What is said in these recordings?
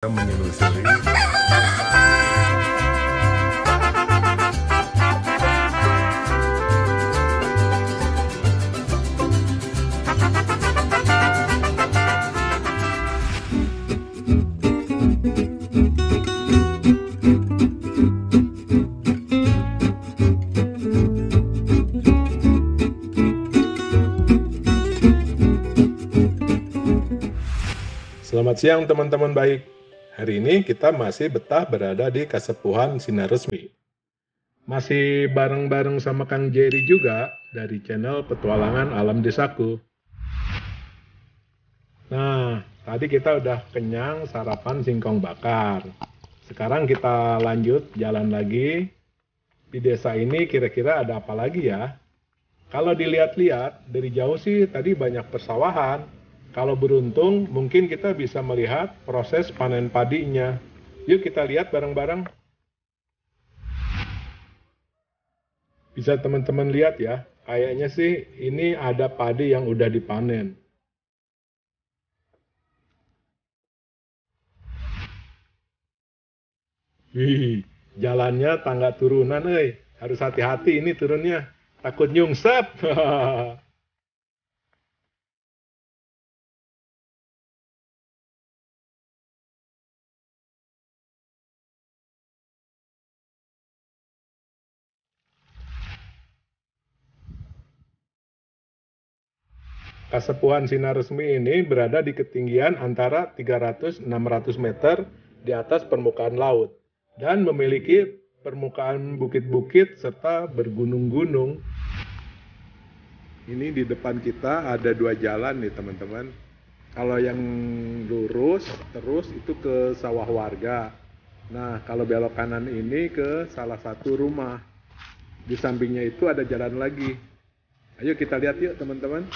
kita menyelusuri. Selamat siang teman-teman baik. Hari ini kita masih betah berada di Kasepuhan Sinar Resmi. Masih bareng-bareng sama Kang Jerry juga dari channel Petualangan Alam Desaku. Nah, tadi kita udah kenyang sarapan singkong bakar. Sekarang kita lanjut jalan lagi. Di desa ini kira-kira ada apa lagi ya? Kalau dilihat-lihat dari jauh sih tadi banyak persawahan. Kalau beruntung, mungkin kita bisa melihat proses panen padinya. Yuk kita lihat bareng-bareng. Bisa teman-teman lihat ya, kayaknya sih ini ada padi yang udah dipanen. Wih, jalannya tangga turunan, harus hati-hati ini turunnya. Takut nyungsep. Kasepuhan Sinar Resmi ini berada di ketinggian antara 300-600 meter di atas permukaan laut dan memiliki permukaan bukit-bukit serta bergunung-gunung. Ini di depan kita ada dua jalan nih teman-teman. Kalau yang lurus terus itu ke sawah warga. Nah, kalau belok kanan ini ke salah satu rumah. Di sampingnya itu ada jalan lagi. Ayo kita lihat yuk teman-teman.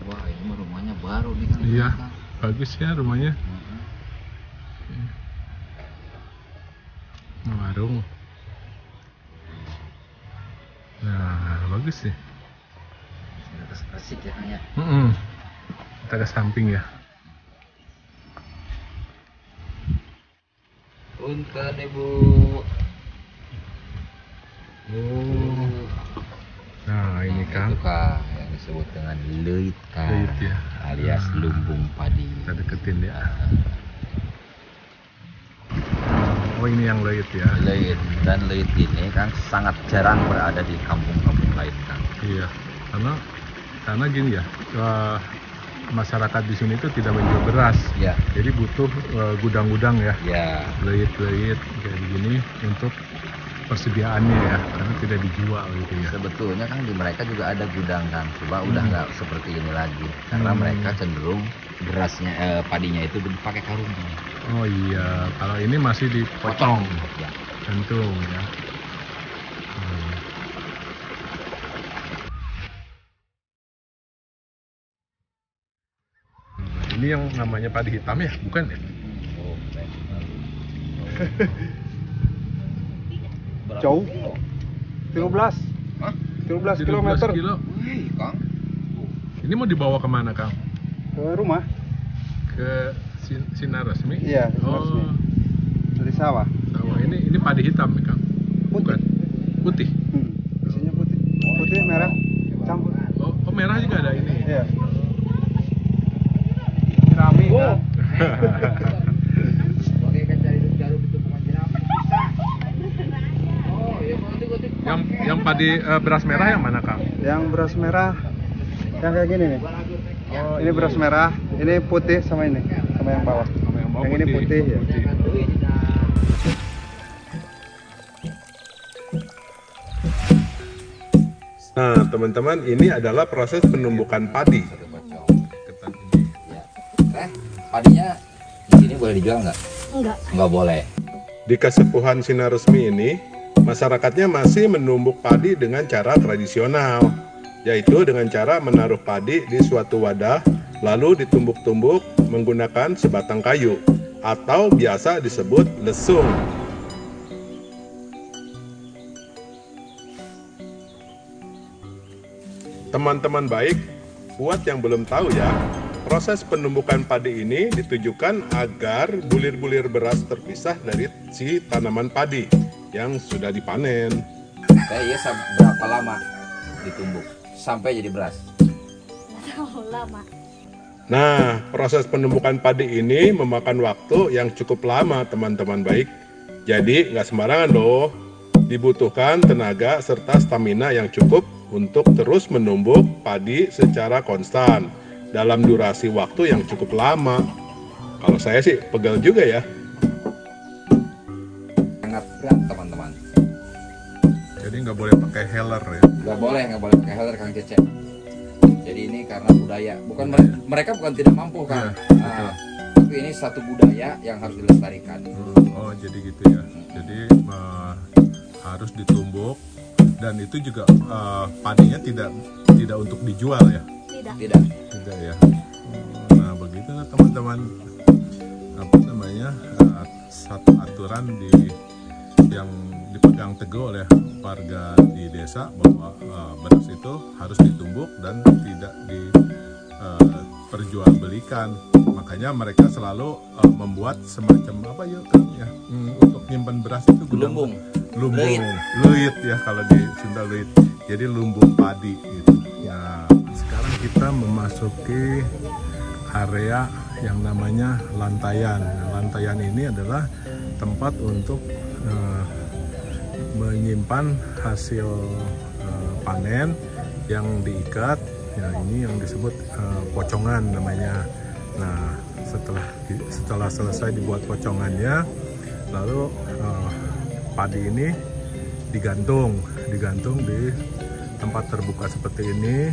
Wah, ini rumahnya baru nih kan. Iya, bagus ya rumahnya. Warung. Nah, bagus sih. Asik ya Kang ya. Kita ke samping ya. Punten Ibu. Oh. Nah, ini Kang. Itu Kang yang disebut dengan leit Kang. Leit ya. Alias lumbung padi. Kita deketin ya. Oh, ini yang leit ya. Leit, dan leit ini kan sangat jarang berada di kampung-kampung lain Kang. Iya. Karena gini ya. Masyarakat di sini tuh tidak menjual beras. Ya. Jadi butuh gudang-gudang ya. Ya. Leit-leit kayak begini untuk persediaannya ya, karena tidak dijual gitu ya. Sebetulnya kan di mereka juga ada gudang kan, coba udah nggak seperti ini lagi, karena mereka cenderung berasnya padinya itu dipakai karung. Oh iya, kalau ini masih dipotong, ya. Gantung ya. Ini yang namanya padi hitam ya, bukan ya? Oh, Jauh 13 Hah? 13 kilometer kilo. Wih, Kang. Ini mau dibawa kemana Kang? ke rumah. Ke Sinar Resmi? Iya, Sinar Resmi. Dari sawah. Sawah. Ini padi hitam nih Kang? Bukan? Putih? Isinya putih. Putih, merah, campur. Oh, merah juga ada ini? Iya. Jerami kan? Yang padi beras merah yang mana Kang? Yang beras merah yang kayak gini nih. Oh, ini beras merah, ini putih sama ini, sama yang bawah. Sama yang bawah Yang ini putih ya. Nah, teman-teman, ini adalah proses penumbukan padi. Padinya di sini boleh dijual nggak? Enggak. Nggak boleh. Di Kasepuhan Sinar Resmi ini, masyarakatnya masih menumbuk padi dengan cara tradisional, yaitu dengan cara menaruh padi di suatu wadah, lalu ditumbuk-tumbuk menggunakan sebatang kayu, atau biasa disebut lesung. Teman-teman baik, buat yang belum tahu ya, Proses penumbukan padi ini ditujukan agar bulir-bulir beras terpisah dari si tanaman padi yang sudah dipanen. Iya, berapa lama ditumbuk sampai jadi beras? Lama. Nah, proses penumbukan padi ini memakan waktu yang cukup lama, teman-teman baik. Jadi, nggak sembarangan loh. Dibutuhkan tenaga serta stamina yang cukup untuk terus menumbuk padi secara konstan dalam durasi waktu yang cukup lama. Kalau saya sih pegel juga ya. Sangat berat, teman-teman. Jadi nggak boleh pakai heller ya? Nggak boleh pakai header, Kang Cecep. Jadi ini karena budaya, bukan mereka bukan tidak mampu, kan? Iya, Tapi ini satu budaya yang harus dilestarikan. Oh, jadi gitu ya. Jadi harus ditumbuk, dan itu juga padinya tidak untuk dijual ya? Tidak. Tidak ya. Nah, begitulah teman-teman, apa namanya, satu aturan yang dipegang teguh oleh warga di desa, bahwa beras itu harus ditumbuk dan tidak diperjualbelikan. Makanya mereka selalu membuat semacam apa ya, kan ya, untuk nyimpan beras itu Lumbung. Luit ya, kalau di Sunda luit. Jadi lumbung padi gitu. Ya, sekarang kita memasuki area yang namanya lantayan. Nah, lantayan ini adalah tempat untuk menyimpan hasil panen yang diikat. Ya, ini yang disebut pocongan namanya. Nah, setelah selesai dibuat pocongannya, lalu padi ini digantung di tempat terbuka seperti ini,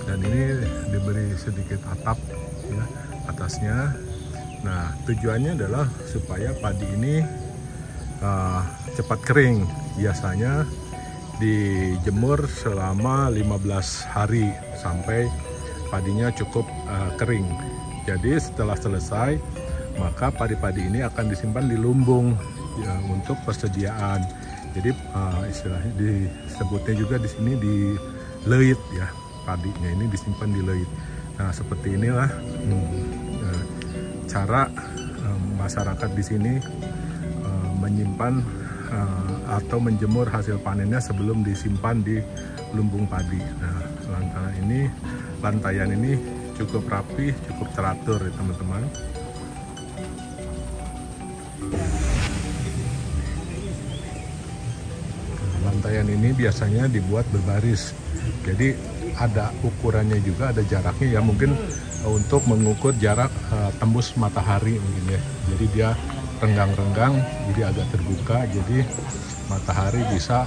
dan ini diberi sedikit atap ya atasnya. Nah, tujuannya adalah supaya padi ini cepat kering. Biasanya dijemur selama 15 hari sampai padinya cukup kering. Jadi setelah selesai, maka padi-padi ini akan disimpan di lumbung ya, untuk persediaan. Jadi istilahnya disebutnya juga di sini di leit ya, padinya ini disimpan di leit. Nah, seperti inilah cara masyarakat di sini menyimpan atau menjemur hasil panennya sebelum disimpan di lumbung padi. Nah, lantayan ini cukup rapi, cukup teratur ya teman-teman. Lantayan ini biasanya dibuat berbaris, jadi ada ukurannya juga, ada jaraknya ya, mungkin untuk mengukur jarak tembus matahari mungkin ya. Jadi dia renggang-renggang, jadi agak terbuka, jadi matahari bisa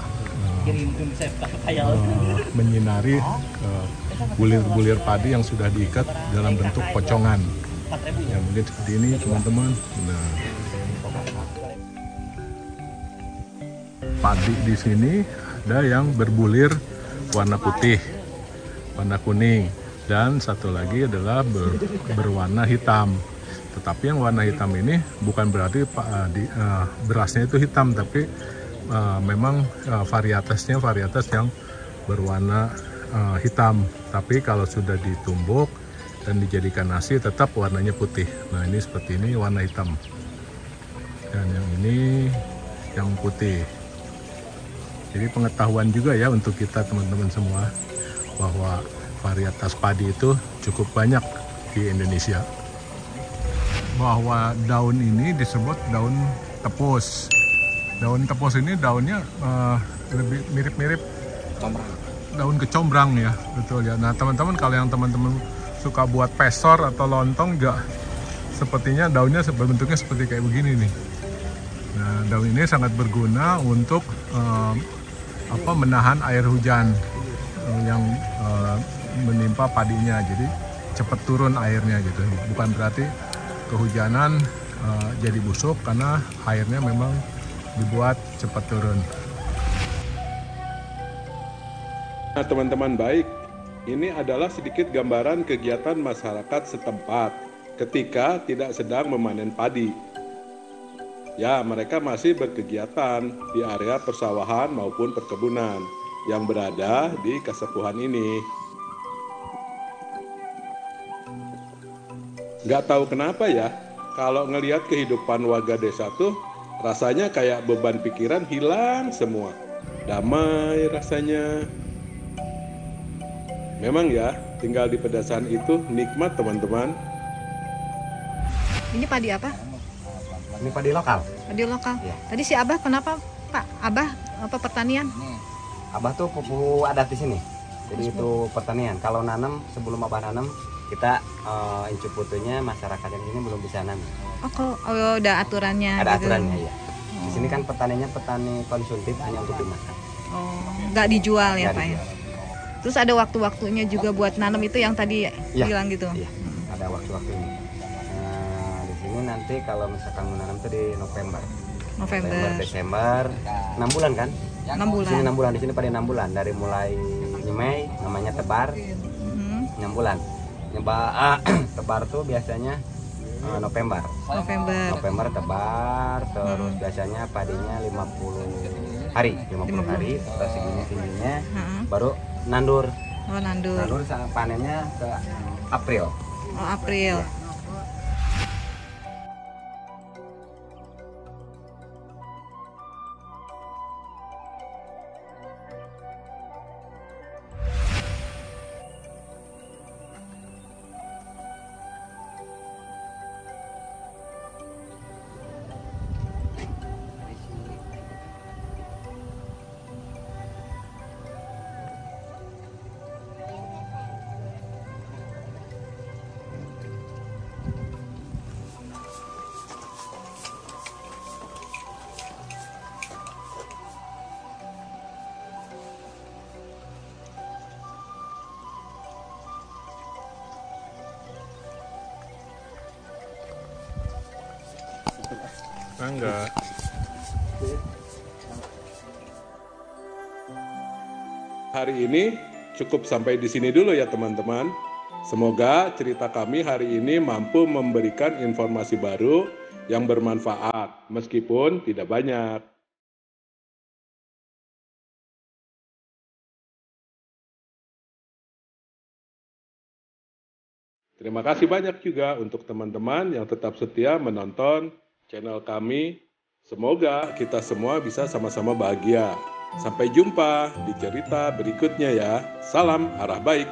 menyinari bulir-bulir padi yang sudah diikat dalam bentuk pocongan. Ya, mungkin seperti ini teman-teman. Nah, padi di sini ada yang berbulir warna putih, warna kuning, dan satu lagi adalah berwarna hitam. Tetapi yang warna hitam ini bukan berarti berasnya itu hitam, tapi memang varietas yang berwarna hitam. Tapi kalau sudah ditumbuk dan dijadikan nasi, tetap warnanya putih. Nah, ini seperti ini warna hitam, dan yang ini yang putih. Jadi pengetahuan juga ya untuk kita teman-teman semua, bahwa varietas padi itu cukup banyak di Indonesia. Bahwa daun ini disebut daun tepus. Daun tepus ini daunnya lebih mirip-mirip daun kecombrang ya, betul ya. Nah, teman-teman, kalau yang teman-teman suka buat pesor atau lontong juga, sepertinya daunnya bentuknya seperti kayak begini nih. Nah, daun ini sangat berguna untuk menahan air hujan yang menimpa padinya, jadi cepat turun airnya gitu. Bukan berarti kehujanan jadi busuk, karena airnya memang dibuat cepat turun. Nah, teman-teman baik, ini adalah sedikit gambaran kegiatan masyarakat setempat ketika tidak sedang memanen padi. Ya, mereka masih berkegiatan di area persawahan maupun perkebunan yang berada di Kasepuhan ini. Nggak tahu kenapa ya, kalau ngelihat kehidupan warga desa tuh rasanya kayak beban pikiran hilang semua. Damai rasanya. Memang ya, tinggal di pedesaan itu nikmat teman-teman. Ini padi apa? Ini padi lokal. Padi lokal. Iya. Tadi si Abah kenapa Pak? Abah apa pertanian? Abah tuh pupu adat di sini. Jadi itu pertanian. Kalau nanam sebelum Abah nanam kita incu putunya masyarakat yang sini belum bisa nanam. Oh, udah aturannya. Ada gitu. aturannya ya. Di sini kan petaninya petani konsumtif hanya untuk dimakan. Oh, nggak dijual ya Nggak Pak ya? dijual. Terus ada waktu-waktunya juga buat nanam itu yang tadi Iya. bilang gitu. Iya, ada waktu-waktunya. Nah, di sini nanti kalau misalkan menanam itu di November, Desember, 6 bulan kan? 6 Di sini bulan. 6 bulan, di sini pada 6 bulan dari mulai nyemai namanya tebar Mhm. 6 bulan. Tebar tuh biasanya November. November. Tebar, terus biasanya padinya 50 hari, 50 hari, terus segini tingginya, Heeh. baru nandur. Oh, nandur. Nandur panennya ke April. Oh, April. Enggak. Hari ini cukup sampai di sini dulu ya teman-teman. Semoga cerita kami hari ini mampu memberikan informasi baru yang bermanfaat, meskipun tidak banyak. Terima kasih banyak juga untuk teman-teman yang tetap setia menonton channel kami. Semoga kita semua bisa sama-sama bahagia. Sampai jumpa di cerita berikutnya ya. Salam arah baik.